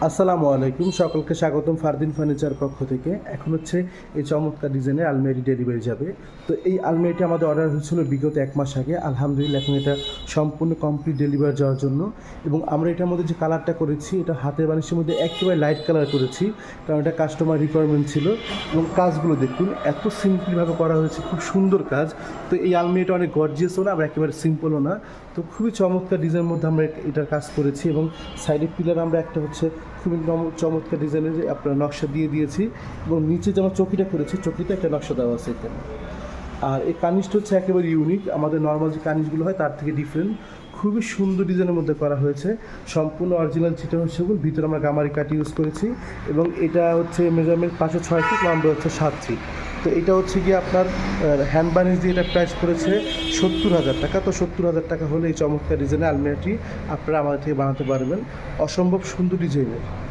আসসালামু আলাইকুম, সকলকে স্বাগতম ফারদিন ফার্নিচার পক্ষ থেকে। এখন হচ্ছে এই চমৎকার ডিজাইনের আলমারি ডেলিভারি যাবে। তো এই আলমারিটি আমাদের অর্ডার হয়েছিল বিগত 1 মাস আগে। আলহামদুলিল্লাহ এখন এটা সম্পূর্ণ কমপ্লিট ডেলিভারি যাওয়ার জন্য। এবং আমরা এটার মধ্যে যে কালারটা করেছি, এটা হাতের বানিশের মধ্যে একেবারে লাইট কালার করেছি, কারণ এটা কাস্টমার রিকোয়ারমেন্ট ছিল। এবং কাজগুলো দেখুন, এত সিম্পলভাবে করা হয়েছে, খুব সুন্দর কাজ। তো এই আলমারিটা অনেক গর্জিয়াসও না, আবার একেবারে সিম্পলও না। তো খুবই চমৎকার ডিজাইনের মধ্যে আমরা এটার কাজ করেছি। এবং সাইডের পিলার আমরা একটা হচ্ছে খুবই চমৎকার ডিজাইনের আপনার নকশা দিয়ে দিয়েছি। এবং নিচে যে আমরা চকিটা করেছি, চকিতে একটা নকশা দেওয়া আছে এখানে। আর এই কানিজটা হচ্ছে একেবারে ইউনিক, আমাদের নর্মাল যে কানিজগুলো হয় তার থেকে ডিফারেন্ট। খুবই সুন্দর ডিজাইনের মধ্যে করা হয়েছে, সম্পূর্ণ অরিজিনাল চিটাগং সেগুন। ভিতরে আমরা গামারি কাঠ ইউজ করেছি। এবং এটা হচ্ছে মেজারমেন্ট 506 ফিট, লম্বা হচ্ছে 7 ফিট। তো এটা হচ্ছে গিয়ে আপনার হ্যান্ড বানিশ দিয়ে এটা প্রাইস করেছে 70,000 টাকা। তো 70,000 টাকা হলে এই চমৎকার ডিজাইনের আলমিরাটি আপনারা আমাদের থেকে বানাতে পারবেন। অসম্ভব সুন্দর ডিজাইনের।